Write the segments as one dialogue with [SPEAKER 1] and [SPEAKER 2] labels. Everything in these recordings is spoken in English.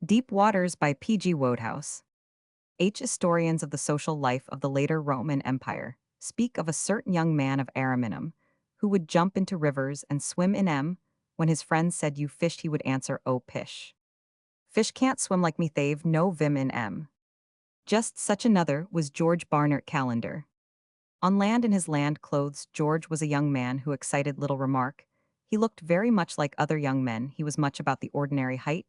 [SPEAKER 1] Deep Waters by P.G. Wodehouse. Historians of the social life of the later Roman Empire speak of a certain young man of Ariminum who would jump into rivers and swim in em. When his friends said you fished, he would answer, "Oh, pish. Fish can't swim like me, they've no vim in em." Just such another was George Barnard Calendar. On land in his land clothes, George was a young man who excited little remark. He looked very much like other young men. He was much about the ordinary height.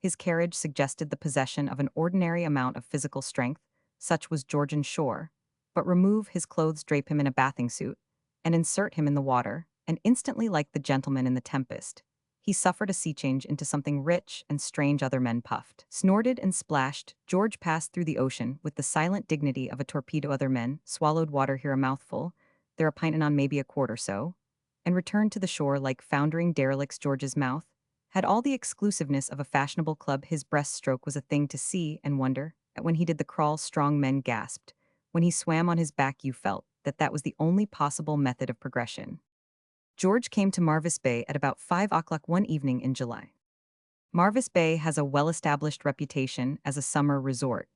[SPEAKER 1] His carriage suggested the possession of an ordinary amount of physical strength, such was Georgian shore. But remove his clothes, drape him in a bathing suit, and insert him in the water, and instantly, like the gentleman in the Tempest, he suffered a sea change into something rich and strange. Other men puffed, snorted, and splashed. George passed through the ocean with the silent dignity of a torpedo. Other men swallowed water here a mouthful, there a pint, and on maybe a quart or so, and returned to the shore like foundering derelicts. George's mouth had all the exclusiveness of a fashionable club. His breaststroke was a thing to see and wonder at. When he did the crawl, strong men gasped. When he swam on his back, you felt that that was the only possible method of progression. George came to Marvis Bay at about 5 o'clock one evening in July. Marvis Bay has a well-established reputation as a summer resort,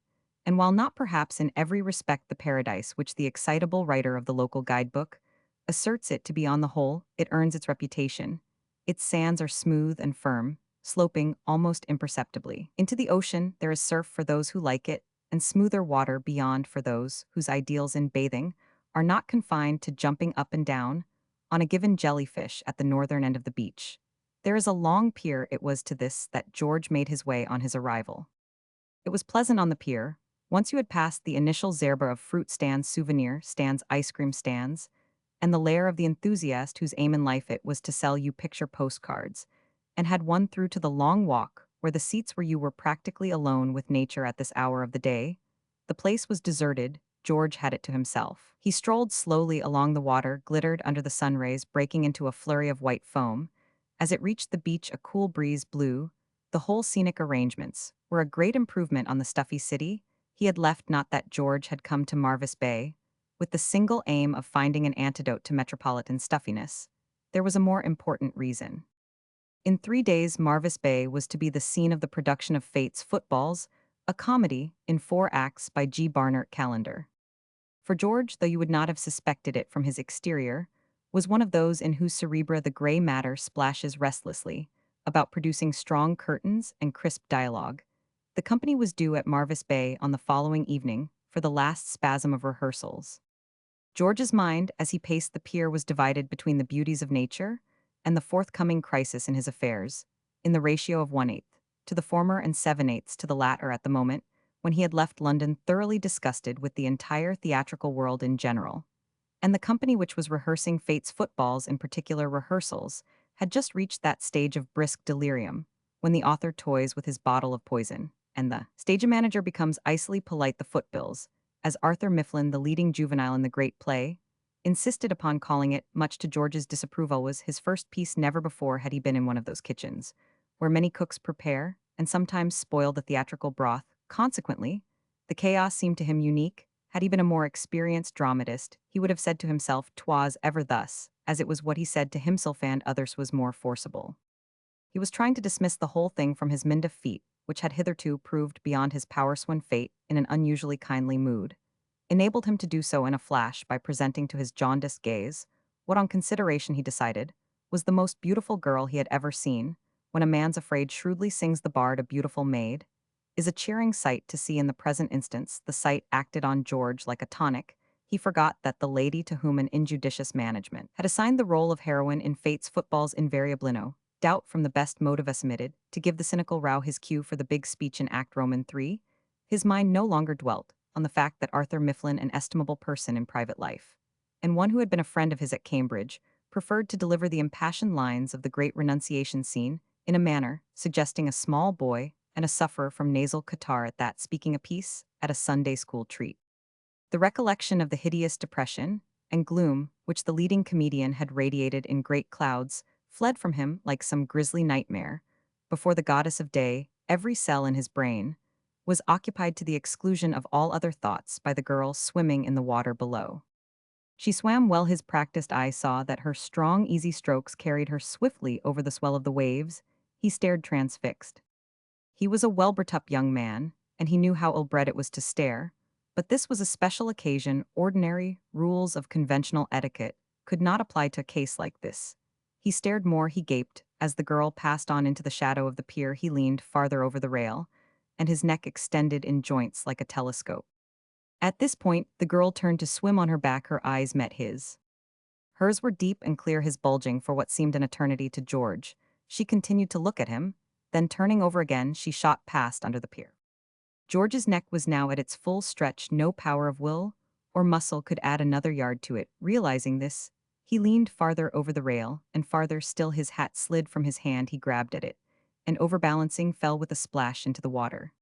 [SPEAKER 1] and while not perhaps in every respect the paradise which the excitable writer of the local guidebook asserts it to be, on the whole, it earns its reputation. Its sands are smooth and firm, sloping almost imperceptibly. Into the ocean there is surf for those who like it, and smoother water beyond for those whose ideals in bathing are not confined to jumping up and down on a given jellyfish at the northern end of the beach. There is a long pier. It was to this that George made his way on his arrival. It was pleasant on the pier. Once you had passed the initial zerba of fruit stands, souvenir stands, ice cream stands, and the lair of the enthusiast whose aim in life it was to sell you picture postcards, and had won through to the long walk where the seats where you were practically alone with nature at this hour of the day. The place was deserted. George had it to himself. He strolled slowly along the water, glittered under the sun rays, breaking into a flurry of white foam. As it reached the beach, a cool breeze blew. The whole scenic arrangements were a great improvement on the stuffy city he had left. Not that George had come to Marvis Bay with the single aim of finding an antidote to metropolitan stuffiness. There was a more important reason. In 3 days, Marvis Bay was to be the scene of the production of Fate's Footballs, a comedy in 4 acts by G. Barnard Calendar. For George, though you would not have suspected it from his exterior, was one of those in whose cerebra the gray matter splashes restlessly, about producing strong curtains and crisp dialogue. The company was due at Marvis Bay on the following evening for the last spasm of rehearsals. George's mind, as he paced the pier, was divided between the beauties of nature and the forthcoming crisis in his affairs, in the ratio of 1/8 to the former and 7/8 to the latter. At the moment when he had left London, thoroughly disgusted with the entire theatrical world in general, and the company which was rehearsing Fate's Footballs in particular rehearsals, had just reached that stage of brisk delirium when the author toys with his bottle of poison, and the stage manager becomes icily polite. The footbills, as Arthur Mifflin, the leading juvenile in the great play, insisted upon calling it, much to George's disapproval, was his first piece. Never before had he been in one of those kitchens, where many cooks prepare and sometimes spoil the theatrical broth. Consequently, the chaos seemed to him unique. Had he been a more experienced dramatist, he would have said to himself, "'Twas ever thus," as it was what he said to himself and others was more forcible. He was trying to dismiss the whole thing from his mind of feet, which had hitherto proved beyond his powers, when fate, in an unusually kindly mood, enabled him to do so in a flash by presenting to his jaundiced gaze what, on consideration, he decided was the most beautiful girl he had ever seen. When a man's afraid, shrewdly sings the bard, a beautiful maid is a cheering sight to see. In the present instance, the sight acted on George like a tonic. He forgot that the lady to whom an injudicious management had assigned the role of heroine in Fate's Footballs invariablino, doubt from the best motive submitted, to give the cynical row his cue for the big speech in Act Roman 3, his mind no longer dwelt on the fact that Arthur Mifflin, an estimable person in private life, and one who had been a friend of his at Cambridge, preferred to deliver the impassioned lines of the great renunciation scene in a manner suggesting a small boy and a sufferer from nasal catarrh at that speaking a piece at a Sunday school treat. The recollection of the hideous depression and gloom which the leading comedian had radiated in great clouds fled from him like some grisly nightmare. Before the goddess of day, every cell in his brain was occupied to the exclusion of all other thoughts by the girl swimming in the water below. She swam well. His practiced eye saw that her strong, easy strokes carried her swiftly over the swell of the waves. He stared transfixed. He was a well-brought-up young man, and he knew how ill-bred it was to stare, but this was a special occasion. Ordinary rules of conventional etiquette could not apply to a case like this. He stared more, he gaped. As the girl passed on into the shadow of the pier, he leaned farther over the rail, and his neck extended in joints like a telescope. At this point, the girl turned to swim on her back. Her eyes met his. Hers were deep and clear, his bulging for what seemed an eternity to George. She continued to look at him, then turning over again, she shot past under the pier. George's neck was now at its full stretch. No power of will or muscle could add another yard to it. Realizing this, he leaned farther over the rail, and farther still. His hat slid from his hand. He grabbed at it, and overbalancing, fell with a splash into the water.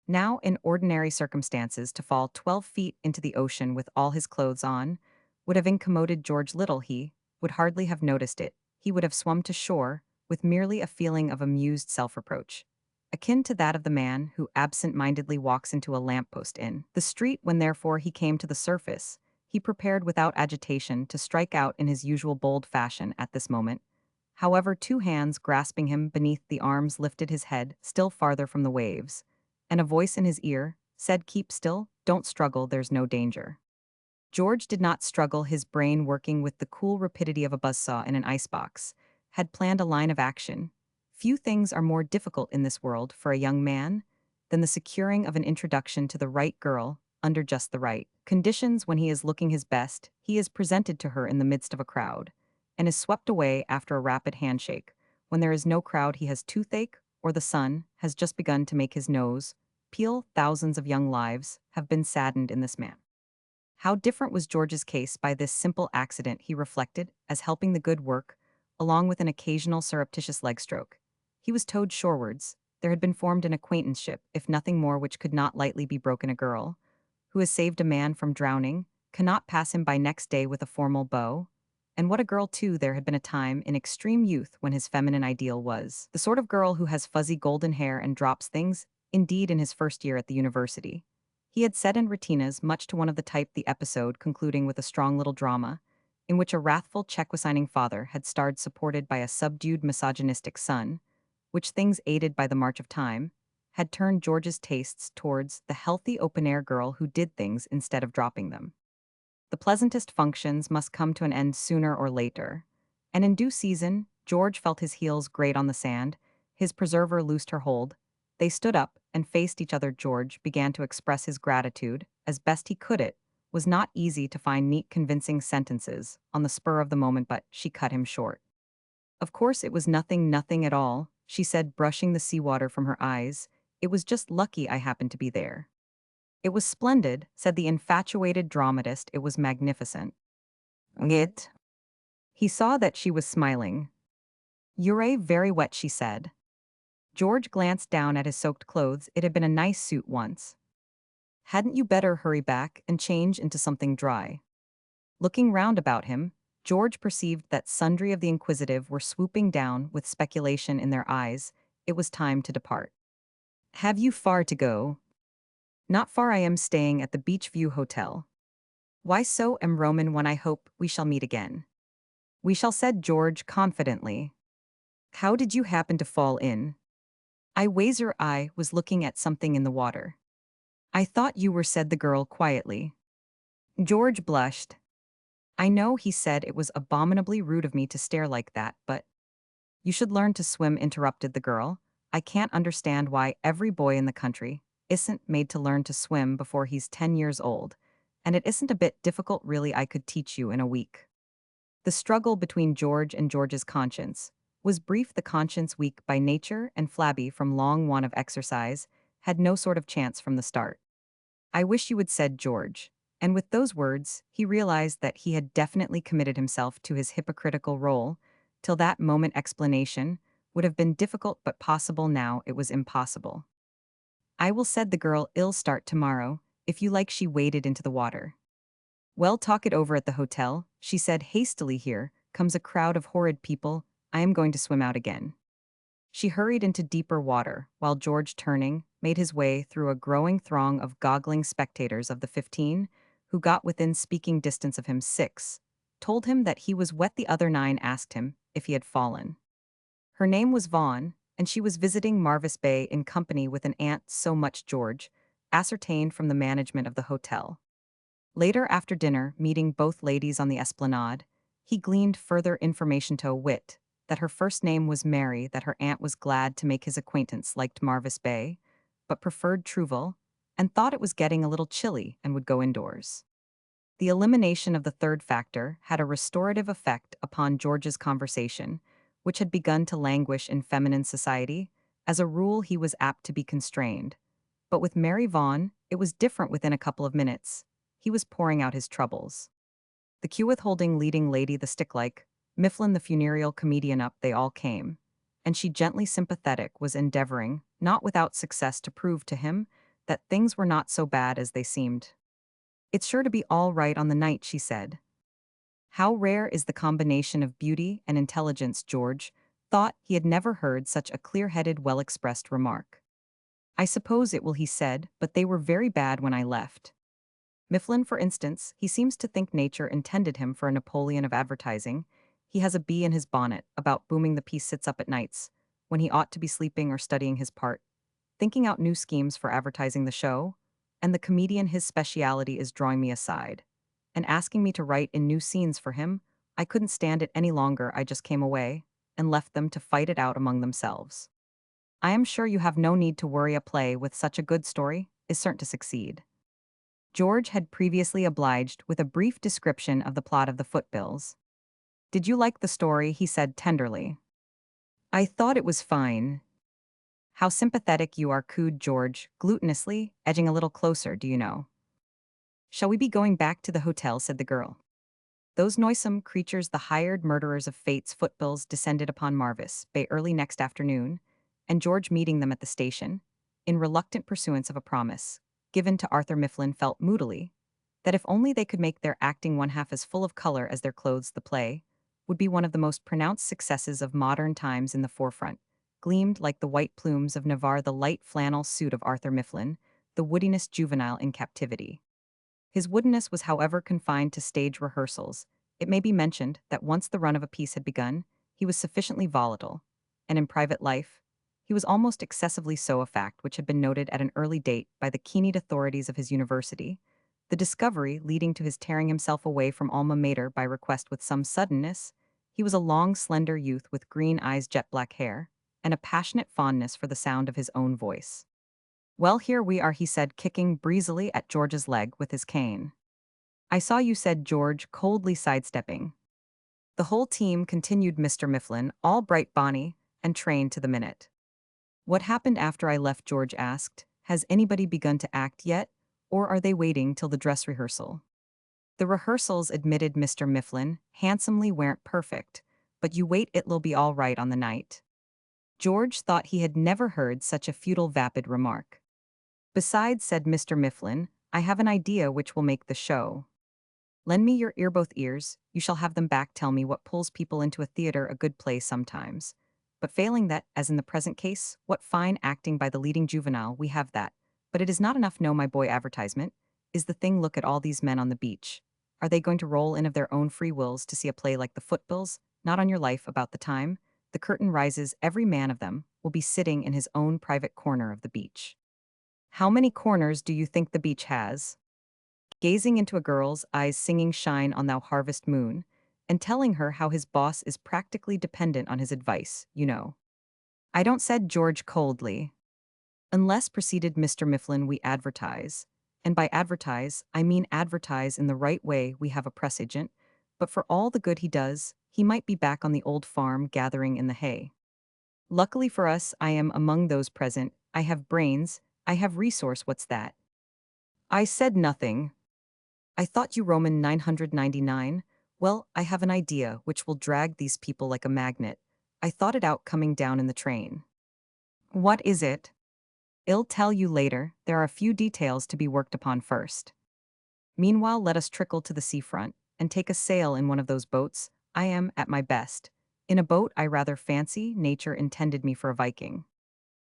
[SPEAKER 1] Now, in ordinary circumstances, to fall 12 feet into the ocean with all his clothes on would have incommoded George little. He would hardly have noticed it. He would have swum to shore with merely a feeling of amused self-reproach, akin to that of the man who absent-mindedly walks into a lamppost in the street. When therefore he came to the surface, he prepared without agitation to strike out in his usual bold fashion. At this moment, however, two hands grasping him beneath the arms lifted his head still farther from the waves, and a voice in his ear said, "Keep still, don't struggle, there's no danger." George did not struggle, his brain, working with the cool rapidity of a buzzsaw in an icebox, had planned a line of action. Few things are more difficult in this world for a young man than the securing of an introduction to the right girl under just the right conditions. When he is looking his best, he is presented to her in the midst of a crowd, and is swept away after a rapid handshake. When there is no crowd, he has toothache, or the sun has just begun to make his nose peel. Thousands of young lives have been saddened in this man. How different was George's case by this simple accident, he reflected, as helping the good work, along with an occasional surreptitious leg stroke, he was towed shorewards. There had been formed an acquaintanceship, if nothing more, which could not lightly be broken. A girl who has saved a man from drowning cannot pass him by next day with a formal bow. And what a girl, too! There had been a time in extreme youth when his feminine ideal was the sort of girl who has fuzzy golden hair and drops things. Indeed, in his first year at the university, he had set in retinas much to one of the type, the episode concluding with a strong little drama, in which a wrathful check-signing father had starred, supported by a subdued misogynistic son, which things aided by the march of time, had turned George's tastes towards the healthy open-air girl who did things instead of dropping them. The pleasantest functions must come to an end sooner or later, and in due season, George felt his heels grate on the sand. His preserver loosed her hold. They stood up and faced each other. George began to express his gratitude as best he could. It was not easy to find neat, convincing sentences on the spur of the moment, but she cut him short. "Of course it was nothing, nothing at all," she said, brushing the seawater from her eyes. "It was just lucky I happened to be there." "It was splendid," said the infatuated dramatist. "It was magnificent." "It?" He saw that she was smiling. "You're very wet," she said. George glanced down at his soaked clothes. It had been a nice suit once. "Hadn't you better hurry back and change into something dry?" Looking round about him, George perceived that sundry of the inquisitive were swooping down with speculation in their eyes. It was time to depart. "Have you far to go?" "Not far. I am staying at the Beachview Hotel." "Why so? Am Roman one. I hope we shall meet again." "We shall," said George confidently. "How did you happen to fall in?" I was looking at something in the water." "I thought you were," said the girl quietly. George blushed. "I know," he said, "it was abominably rude of me to stare like that, but—" "You should learn to swim," interrupted the girl. "I can't understand why every boy in the country isn't made to learn to swim before he's 10 years old, and it isn't a bit difficult, really. I could teach you in a week." The struggle between George and George's conscience was brief. The conscience, weak by nature and flabby from long want of exercise, had no sort of chance from the start. "I wish you would," said George. And with those words, he realized that he had definitely committed himself to his hypocritical role. Till that moment, explanation would have been difficult but possible. Now it was impossible. "I will," said the girl. "I'll start tomorrow, if you like." She waded into the water. "Well, talk it over at the hotel," she said hastily. "Here comes a crowd of horrid people. I am going to swim out again." She hurried into deeper water, while George, turning, made his way through a growing throng of goggling spectators. Of the 15 who got within speaking distance of him, 6 told him that he was wet. The other 9 asked him if he had fallen. Her name was Vaughn, and she was visiting Marvis Bay in company with an aunt so much George, ascertained from the management of the hotel. Later after dinner, meeting both ladies on the esplanade, he gleaned further information to wit, that her first name was Mary, that her aunt was glad to make his acquaintance, liked Marvis Bay, but preferred Trouville, and thought it was getting a little chilly and would go indoors. The elimination of the third factor had a restorative effect upon George's conversation, which had begun to languish in feminine society. As a rule, he was apt to be constrained. But with Mary Vaughan, it was different within a couple of minutes. He was pouring out his troubles. The queue withholding leading lady the stick-like, Mifflin the funereal comedian up they all came, and she gently sympathetic was endeavoring, not without success to prove to him, that things were not so bad as they seemed. It's sure to be all right on the night, she said. How rare is the combination of beauty and intelligence, George thought he had never heard such a clear-headed, well-expressed remark. I suppose it will, he said, but they were very bad when I left. Mifflin, for instance, he seems to think nature intended him for a Napoleon of advertising. He has a bee in his bonnet, about booming the piece sits up at nights, when he ought to be sleeping or studying his part, thinking out new schemes for advertising the show, and the comedian his speciality is drawing me aside, and asking me to write in new scenes for him. I couldn't stand it any longer, I just came away, and left them to fight it out among themselves. I am sure you have no need to worry, a play with such a good story is certain to succeed. George had previously obliged with a brief description of the plot of the Footbills. Did you like the story? He said tenderly. I thought it was fine. How sympathetic you are, cooed George, gluttonously, edging a little closer, do you know? Shall we be going back to the hotel? Said the girl. Those noisome creatures, the hired murderers of fate's Footbills, descended upon Marvis Bay early next afternoon, and George, meeting them at the station, in reluctant pursuance of a promise, given to Arthur Mifflin, felt moodily that if only they could make their acting one half as full of color as their clothes, the play would be one of the most pronounced successes of modern times. In the forefront gleamed like the white plumes of Navarre the light flannel suit of Arthur Mifflin, the woodiness juvenile in captivity. His woodenness was, however, confined to stage rehearsals. It may be mentioned that once the run of a piece had begun, he was sufficiently volatile, and in private life, he was almost excessively so, a fact which had been noted at an early date by the keen authorities of his university, the discovery leading to his tearing himself away from alma mater by request with some suddenness. He was a long, slender youth with green eyes, jet black hair, and a passionate fondness for the sound of his own voice. Well, here we are, he said, kicking breezily at George's leg with his cane. I saw you, said George, coldly sidestepping. The whole team, continued Mr. Mifflin, all bright, bonny, and trained to the minute. What happened after I left? George asked. Has anybody begun to act yet, or are they waiting till the dress rehearsal? The rehearsals, admitted Mr. Mifflin, handsomely, weren't perfect, but you wait, it'll be all right on the night. George thought he had never heard such a futile, vapid remark. Besides, said Mr. Mifflin, I have an idea which will make the show. Lend me your ear, both ears, you shall have them back. Tell me what pulls people into a theater, a good play sometimes. But failing that, as in the present case, what fine acting by the leading juvenile, we have that. But it is not enough, no, my boy. Advertisement is the thing. Look at all these men on the beach. Are they going to roll in of their own free wills to see a play like the Footbills? Not on your life. About the time the curtain rises, every man of them will be sitting in his own private corner of the beach. How many corners do you think the beach has? Gazing into a girl's eyes, singing Shine on Thou Harvest Moon, and telling her how his boss is practically dependent on his advice, you know. I don't, said George coldly. Unless, proceeded Mr. Mifflin, we advertise. And by advertise, I mean advertise in the right way. We have a press agent, but for all the good he does, he might be back on the old farm gathering in the hay. Luckily for us, I am among those present. I have brains, I have resource. What's that? I said nothing. I thought you Roman 999. Well, I have an idea which will drag these people like a magnet. I thought it out coming down in the train. What is it? I'll tell you later. There are a few details to be worked upon first. Meanwhile, let us trickle to the seafront and take a sail in one of those boats. I am at my best. In a boat, I rather fancy nature intended me for a Viking.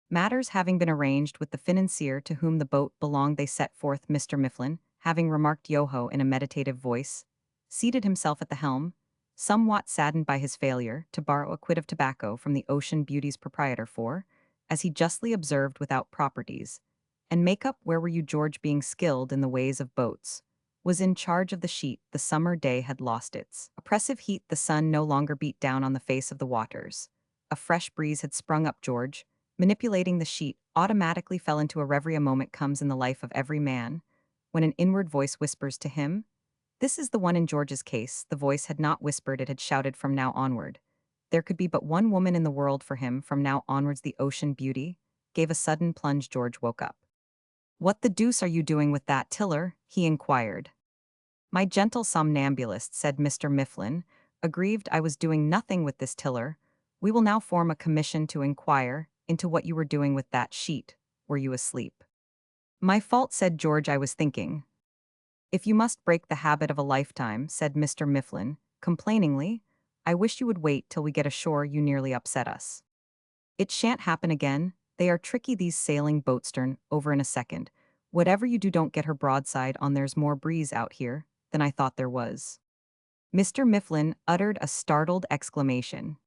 [SPEAKER 1] Matters having been arranged with the financier to whom the boat belonged, they set forth. Mr. Mifflin, having remarked Yoho in a meditative voice, seated himself at the helm, somewhat saddened by his failure to borrow a quid of tobacco from the Ocean Beauty's proprietor for, as he justly observed without properties, and make up where were you George being skilled in the ways of boats, was in charge of the sheet the summer day had lost its oppressive heat the sun no longer beat down on the face of the waters. A fresh breeze had sprung up George, manipulating the sheet automatically fell into a reverie a moment comes in the life of every man, when an inward voice whispers to him, this is the one in George's case, the voice had not whispered, it had shouted from now onward. There could be but one woman in the world for him from now onwards the Ocean Beauty, gave a sudden plunge George woke up. What the deuce are you doing with that tiller? He inquired. My gentle somnambulist, said Mr. Mifflin, aggrieved I was doing nothing with this tiller. We will now form a commission to inquire into what you were doing with that sheet. Were you asleep? My fault, said George, I was thinking. If you must break the habit of a lifetime, said Mr. Mifflin, complainingly, I wish you would wait till we get ashore, you nearly upset us. It shan't happen again, they are tricky these sailing boatstern, over in a second. Whatever you do don't get her broadside on there's more breeze out here than I thought there was. Mr. Mifflin uttered a startled exclamation.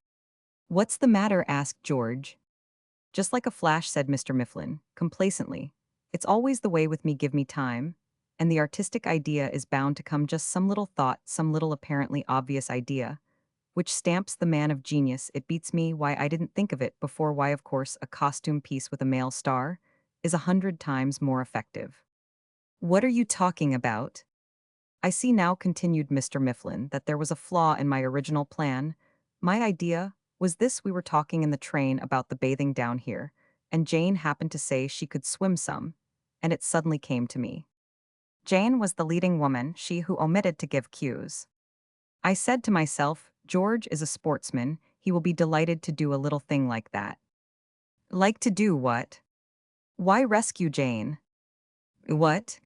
[SPEAKER 1] What's the matter? Asked George. Just like a flash, said Mr. Mifflin, complacently. It's always the way with me, give me time, and the artistic idea is bound to come just some little thought, some little apparently obvious idea, which stamps the man of genius. It beats me why I didn't think of it before, why of course a costume piece with a male star is 100 times more effective. What are you talking about? I see now, continued Mr. Mifflin, that there was a flaw in my original plan. My idea was this: we were talking in the train about the bathing down here, and Jane happened to say she could swim some, and it suddenly came to me. Jane was the leading woman, she who omitted to give cues. I said to myself, George is a sportsman, he will be delighted to do a little thing like that. Like to do what? Why, rescue Jane. What?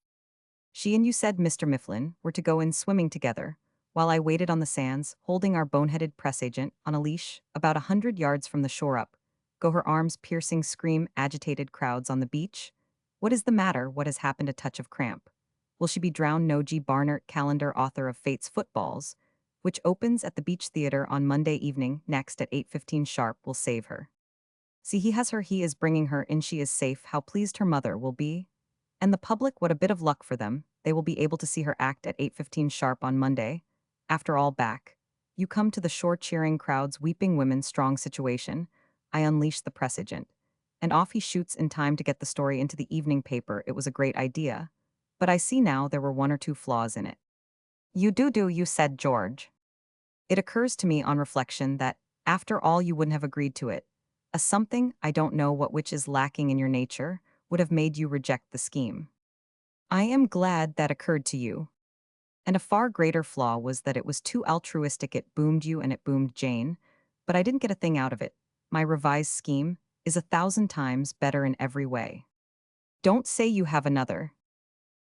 [SPEAKER 1] She and you, said Mr. Mifflin, were to go in swimming together, while I waited on the sands, holding our boneheaded press agent on a leash, about 100 yards from the shore up. Go her arms piercing, scream agitated crowds on the beach. What is the matter? What has happened? A touch of cramp. Will she be drowned? No. G. Barnard, calendar, author of Fate's Footballs, which opens at the Beach Theater on Monday evening, next at 8:15 sharp, will save her. See, he has her, he is bringing her in, she is safe. How pleased her mother will be. And the public, what a bit of luck for them, they will be able to see her act at 8:15 sharp on Monday. After all, back. You come to the shore, cheering crowds, weeping women, strong situation. I unleash the press agent. And off he shoots in time to get the story into the evening paper. It was a great idea. But I see now there were one or two flaws in it. You do, you, said George. It occurs to me on reflection that, after all, you wouldn't have agreed to it. A something, I don't know what, which is lacking in your nature, would have made you reject the scheme. I am glad that occurred to you. And a far greater flaw was that it was too altruistic. It boomed you and it boomed Jane, but I didn't get a thing out of it. My revised scheme is 1,000 times better in every way. Don't say you have another.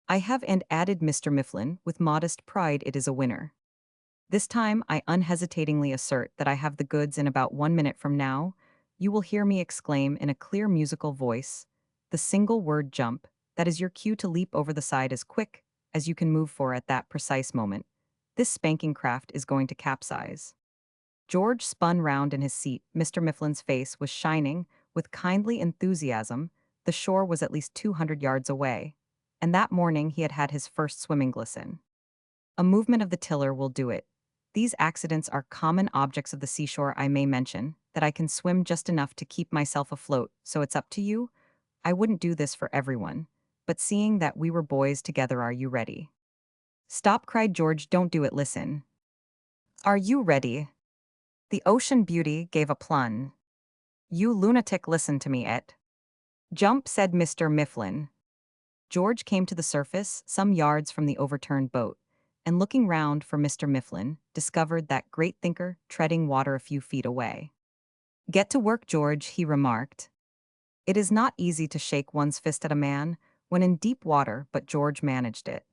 [SPEAKER 1] I have, and added Mr. Mifflin, with modest pride, it is a winner. This time I unhesitatingly assert that I have the goods. In about 1 minute from now, you will hear me exclaim in a clear musical voice, the single word jump, that is your cue to leap over the side as quick as you can move, for at that precise moment, this spanking craft is going to capsize. George spun round in his seat. Mr. Mifflin's face was shining with kindly enthusiasm. The shore was at least 200 yards away, and that morning he had had his first swimming lesson. A movement of the tiller will do it. These accidents are common objects of the seashore. I may mention that I can swim just enough to keep myself afloat, so it's up to you. I wouldn't do this for everyone, but seeing that we were boys together, are you ready? Stop, cried George, don't do it, listen. Are you ready? The Ocean Beauty gave a plunge. You lunatic, listen to me, it. Jump, said Mr. Mifflin. George came to the surface, some yards from the overturned boat, and looking round for Mr. Mifflin, discovered that great thinker treading water a few feet away. Get to work, George, he remarked. It is not easy to shake one's fist at a man when in deep water, but George managed it.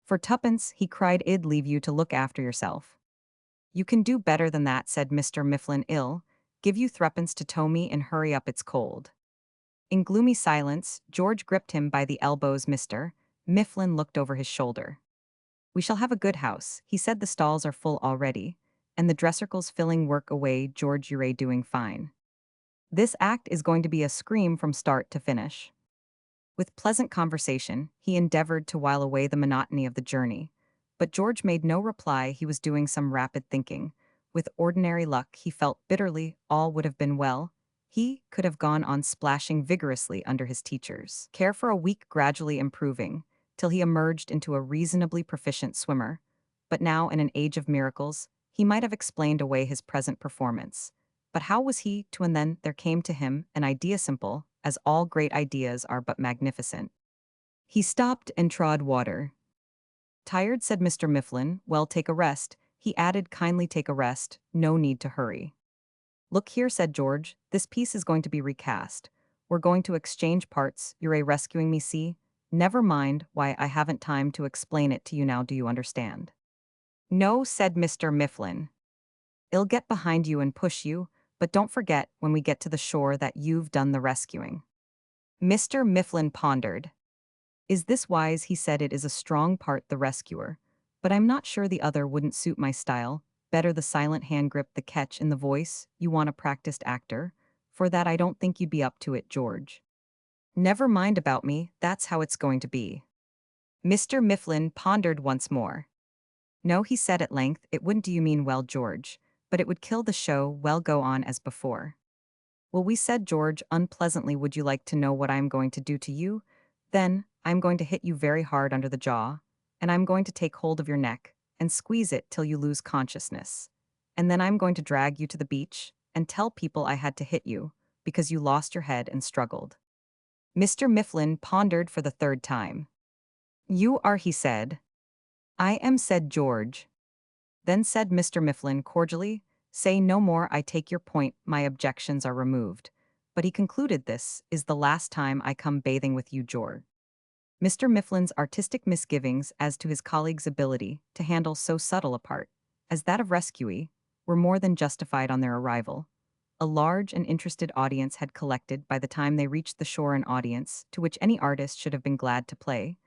[SPEAKER 1] For tuppence, he cried, I'd leave you to look after yourself. You can do better than that, said Mr. Mifflin. Ill, give you threepence to tow me and hurry up, it's cold. In gloomy silence, George gripped him by the elbows. Mr. Mifflin looked over his shoulder. We shall have a good house, he said. The stalls are full already, and the dress circles filling work away. George, you're doing fine. This act is going to be a scream from start to finish. With pleasant conversation, he endeavored to while away the monotony of the journey. But George made no reply. He was doing some rapid thinking. With ordinary luck, he felt bitterly all would have been well. He could have gone on splashing vigorously under his teachers' care for a week, gradually improving, till he emerged into a reasonably proficient swimmer. But now, in an age of miracles, he might have explained away his present performance. But how was he to? And then there came to him an idea simple, as all great ideas are but magnificent. He stopped and trod water. Tired, said Mr. Mifflin. Well, take a rest. He added, kindly take a rest, no need to hurry. Look here, said George, this piece is going to be recast. We're going to exchange parts. You're rescuing me, see? Never mind why I haven't time to explain it to you now. Do you understand? No, said Mr. Mifflin. I'll get behind you and push you, but don't forget when we get to the shore that you've done the rescuing. Mr. Mifflin pondered. Is this wise? He said, it is a strong part, the rescuer, but I'm not sure the other wouldn't suit my style. Better the silent hand grip, the catch in the voice. You want a practiced actor? For that I don't think you'd be up to it, George. Never mind about me, that's how it's going to be. Mr. Mifflin pondered once more. No, he said at length, it wouldn't. Do you mean well, George? But it would kill the show. Well, go on as before. Well, we said, George, unpleasantly, would you like to know what I'm going to do to you? Then, I'm going to hit you very hard under the jaw, and I'm going to take hold of your neck and squeeze it till you lose consciousness. And then I'm going to drag you to the beach and tell people I had to hit you because you lost your head and struggled. Mr. Mifflin pondered for the third time. You are, he said. I am, said George. Then said Mr. Mifflin cordially, say no more, I take your point, my objections are removed. But he concluded, this is the last time I come bathing with you, George. Mr. Mifflin's artistic misgivings as to his colleague's ability to handle so subtle a part as that of rescuee were more than justified on their arrival. A large and interested audience had collected by the time they reached the shore, an audience to which any artist should have been glad to play.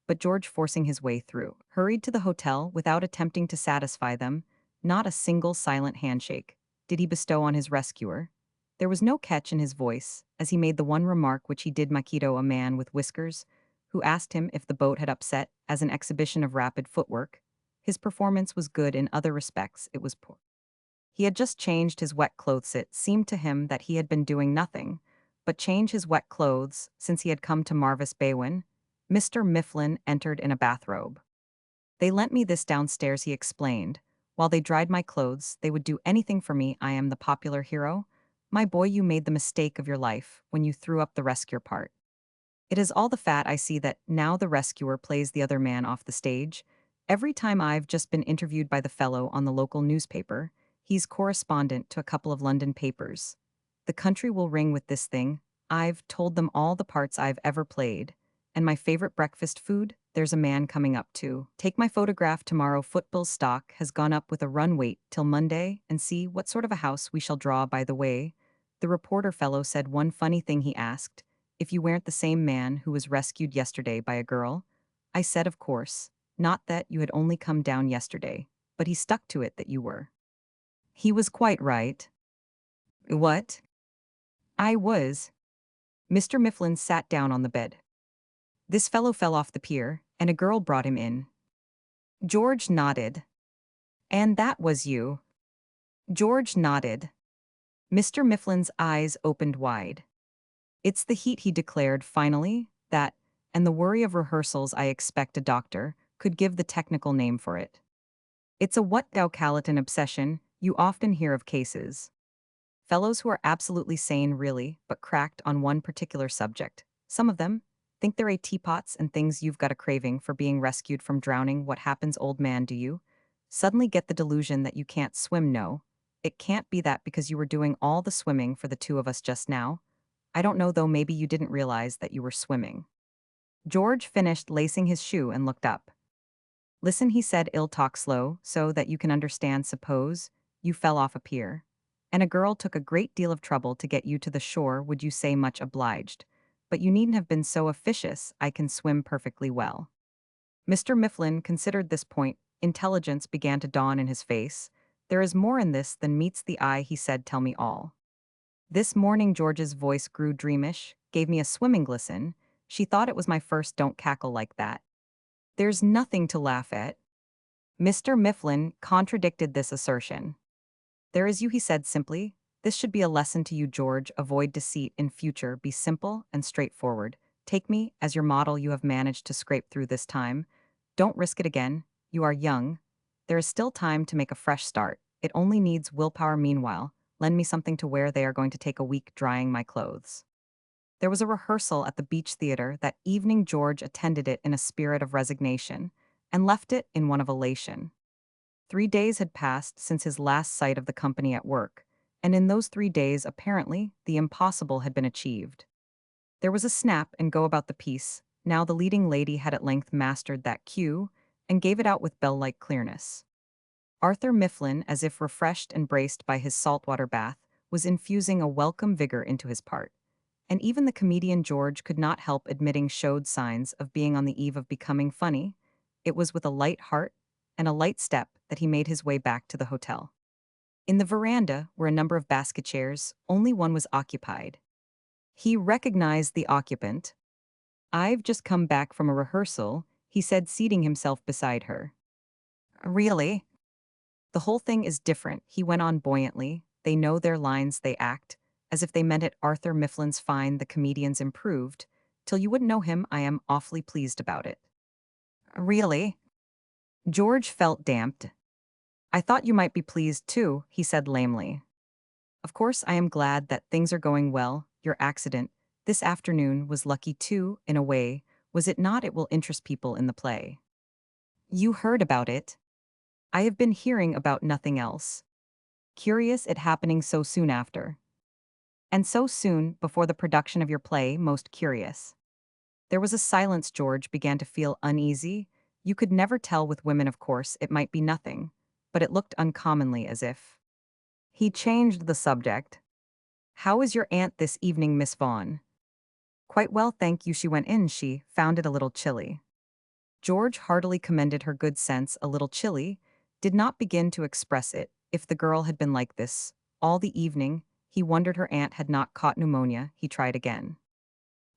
[SPEAKER 1] But George, forcing his way through, hurried to the hotel without attempting to satisfy them. Not a single silent handshake did he bestow on his rescuer. There was no catch in his voice as he made the one remark which he did Makito, a man with whiskers, who asked him if the boat had upset as an exhibition of rapid footwork. His performance was good, in other respects it was poor. He had just changed his wet clothes. It seemed to him that he had been doing nothing but change his wet clothes since he had come to Marvis Bay when Mr. Mifflin entered in a bathrobe. They lent me this downstairs, he explained. While they dried my clothes, they would do anything for me. I am the popular hero. My boy, you made the mistake of your life when you threw up the rescuer part. It is all the fat. I see that now the rescuer plays the other man off the stage. Every time I've just been interviewed by the fellow on the local newspaper. He's correspondent to a couple of London papers. The country will ring with this thing. I've told them all the parts I've ever played. And my favorite breakfast food, there's a man coming up to take my photograph tomorrow. Football's stock has gone up with a run. Wait till Monday and see what sort of a house we shall draw. By the way, the reporter fellow said one funny thing. He asked if you weren't the same man who was rescued yesterday by a girl. I said, of course, not that you had only come down yesterday, but he stuck to it that you were. He was quite right. What? I was. Mr. Mifflin sat down on the bed. This fellow fell off the pier, and a girl brought him in. George nodded. And that was you? George nodded. Mr. Mifflin's eyes opened wide. It's the heat, he declared finally, that, and the worry of rehearsals. I expect a doctor could give the technical name for it. It's a what thou call it, an obsession. You often hear of cases. Fellows who are absolutely sane really, but cracked on one particular subject. Some of them think they're teapots and things. You've got a craving for being rescued from drowning. What happens, old man? Do you suddenly get the delusion that you can't swim? No, it can't be that because you were doing all the swimming for the two of us just now. I don't know though, maybe you didn't realize that you were swimming. George finished lacing his shoe and looked up. Listen, he said, I'll talk slow so that you can understand. Suppose you fell off a pier, and a girl took a great deal of trouble to get you to the shore. Would you say much obliged? But you needn't have been so officious. I can swim perfectly well. Mr. Mifflin considered this point. Intelligence began to dawn in his face. There is more in this than meets the eye, he said, tell me all. This morning George's voice grew dreamish, gave me a swimming glisten. She thought it was my first don't cackle like that. There's nothing to laugh at. Mr. Mifflin contradicted this assertion. There is you, he said simply. This should be a lesson to you, George. Avoid deceit in future. Be simple and straightforward. Take me as your model. You have managed to scrape through this time. Don't risk it again. You are young. There is still time to make a fresh start. It only needs willpower. Meanwhile, lend me something to wear. They are going to take a week drying my clothes. There was a rehearsal at the Beach Theater that evening. George attended it in a spirit of resignation and left it in one of elation. 3 days had passed since his last sight of the company at work, and in those 3 days, apparently, the impossible had been achieved. There was a snap and go about the piece. Now the leading lady had at length mastered that cue and gave it out with bell-like clearness. Arthur Mifflin, as if refreshed and braced by his saltwater bath, was infusing a welcome vigor into his part, and even the comedian George could not help admitting showed signs of being on the eve of becoming funny. It was with a light heart and a light step that he made his way back to the hotel. In the veranda were a number of basket chairs, only one was occupied. He recognized the occupant. I've just come back from a rehearsal, he said, seating himself beside her. Really? The whole thing is different, he went on buoyantly. They know their lines, they act, as if they meant it. Arthur Mifflin's fine, the comedian's improved. Till you wouldn't know him, I am awfully pleased about it. Really? George felt damped. I thought you might be pleased too, he said lamely. Of course, I am glad that things are going well. Your accident this afternoon was lucky too, in a way, was it not? It will interest people in the play. You heard about it? I have been hearing about nothing else. Curious it happening so soon after. And so soon before the production of your play, most curious. There was a silence. George began to feel uneasy. You could never tell with women, of course, it might be nothing, but it looked uncommonly as if. He changed the subject. How is your aunt this evening, Miss Vaughn? Quite well, thank you. She went in. She found it a little chilly. George heartily commended her good sense. A little chilly, did not begin to express it. If the girl had been like this all the evening, he wondered her aunt had not caught pneumonia. He tried again.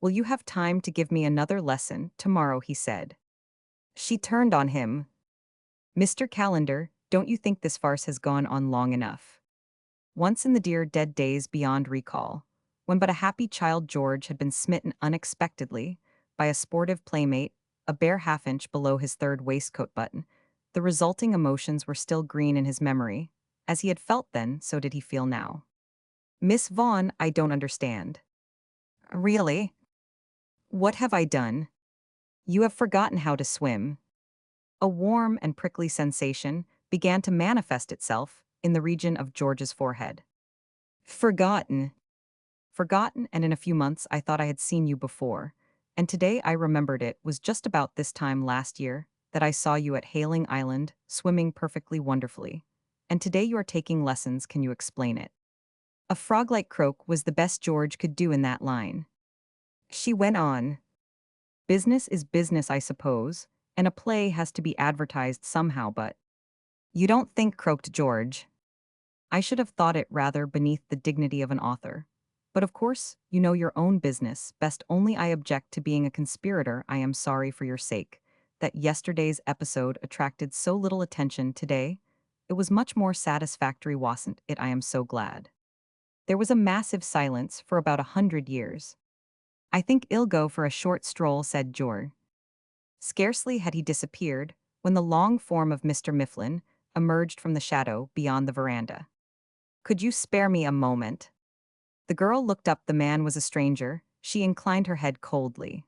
[SPEAKER 1] Will you have time to give me another lesson tomorrow, he said. She turned on him. Mr. Calendar, don't you think this farce has gone on long enough? Once in the dear dead days beyond recall, when but a happy child, George had been smitten unexpectedly by a sportive playmate, a bare half-inch below his third waistcoat button. The resulting emotions were still green in his memory. As he had felt then, so did he feel now. Miss Vaughn, I don't understand. Really? What have I done? You have forgotten how to swim. A warm and prickly sensation began to manifest itself in the region of George's forehead. Forgotten. Forgotten, and in a few months I thought I had seen you before, and today I remembered it was just about this time last year that I saw you at Hailing Island, swimming perfectly wonderfully. And today you are taking lessons. Can you explain it? A frog-like croak was the best George could do in that line. She went on. Business is business, I suppose, and a play has to be advertised somehow, but you don't think, croaked George. I should have thought it rather beneath the dignity of an author. But of course, you know your own business best. Only I object to being a conspirator. I am sorry for your sake that yesterday's episode attracted so little attention today. It was much more satisfactory, wasn't it? I am so glad. There was a massive silence for about 100 years. I think I'll go for a short stroll, said George. Scarcely had he disappeared when the long form of Mr. Mifflin emerged from the shadow beyond the veranda. Could you spare me a moment? The girl looked up. The man was a stranger. She inclined her head coldly.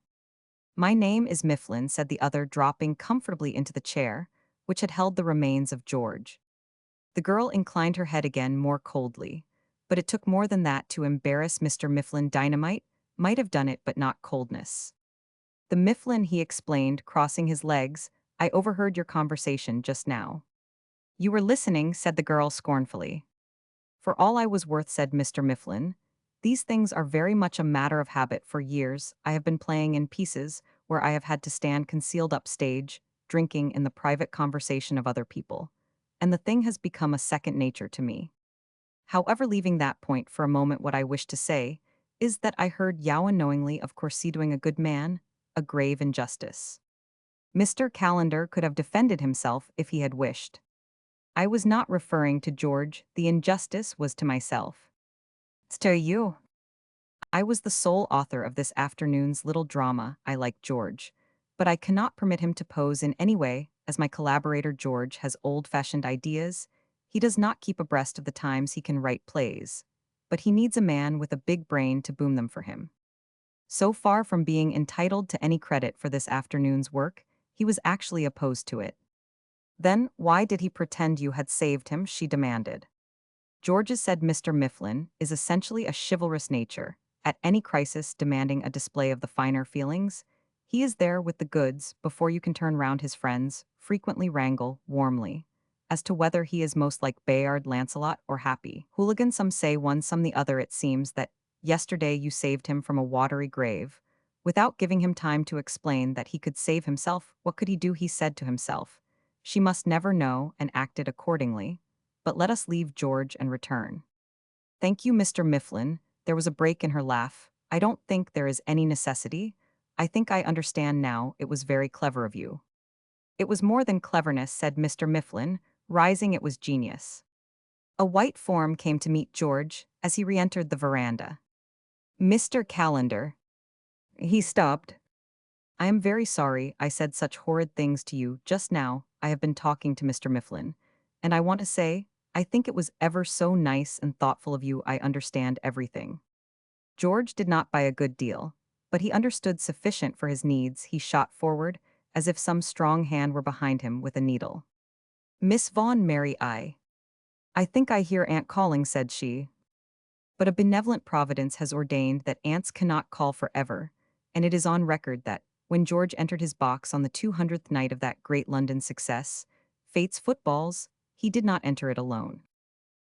[SPEAKER 1] My name is Mifflin, said the other, dropping comfortably into the chair, which had held the remains of George. The girl inclined her head again more coldly, but it took more than that to embarrass Mr. Mifflin. Dynamite might have done it, but not coldness. The Mifflin, he explained, crossing his legs, I overheard your conversation just now. You were listening, said the girl scornfully. For all I was worth, said Mr. Mifflin. These things are very much a matter of habit. For years, I have been playing in pieces where I have had to stand concealed upstage, drinking in the private conversation of other people. and the thing has become a second nature to me. However, leaving that point for a moment, what I wish to say is that I heard Yao unknowingly, of course, doing a good man, a grave injustice. Mr. Calendar could have defended himself if he had wished. I was not referring to George, the injustice was to myself. It's to you. I was the sole author of this afternoon's little drama. I like George, but I cannot permit him to pose in any way, as my collaborator George has old-fashioned ideas. He does not keep abreast of the times he can write plays, but he needs a man with a big brain to boom them for him. So far from being entitled to any credit for this afternoon's work, he was actually opposed to it. Then, why did he pretend you had saved him? She demanded. George's, said Mr. Mifflin, is essentially a chivalrous nature, at any crisis demanding a display of the finer feelings. He is there with the goods before you can turn round. His friends frequently wrangle warmly as to whether he is most like Bayard Lancelot or Happy Hooligan. Some say one, some the other. It seems that yesterday you saved him from a watery grave. Without giving him time to explain that he could save himself, what could he do? He said to himself. She must never know, and acted accordingly. But let us leave George and return. Thank you, Mr. Mifflin. There was a break in her laugh. I don't think there is any necessity. I think I understand now. It was very clever of you. It was more than cleverness, said Mr. Mifflin, rising. It was genius. A white form came to meet George as he re-entered the veranda. Mr. Calendar. He stopped. I am very sorry I said such horrid things to you just now. I have been talking to Mr. Mifflin, and I want to say, I think it was ever so nice and thoughtful of you. I understand everything. George did not buy a good deal, but he understood sufficient for his needs. He shot forward, as if some strong hand were behind him with a needle. Miss Vaughn, Mary, I think I hear Aunt calling, said she. But a benevolent providence has ordained that aunts cannot call forever, and it is on record that, when George entered his box on the 200th night of that great London success, Fate's Footballs, he did not enter it alone.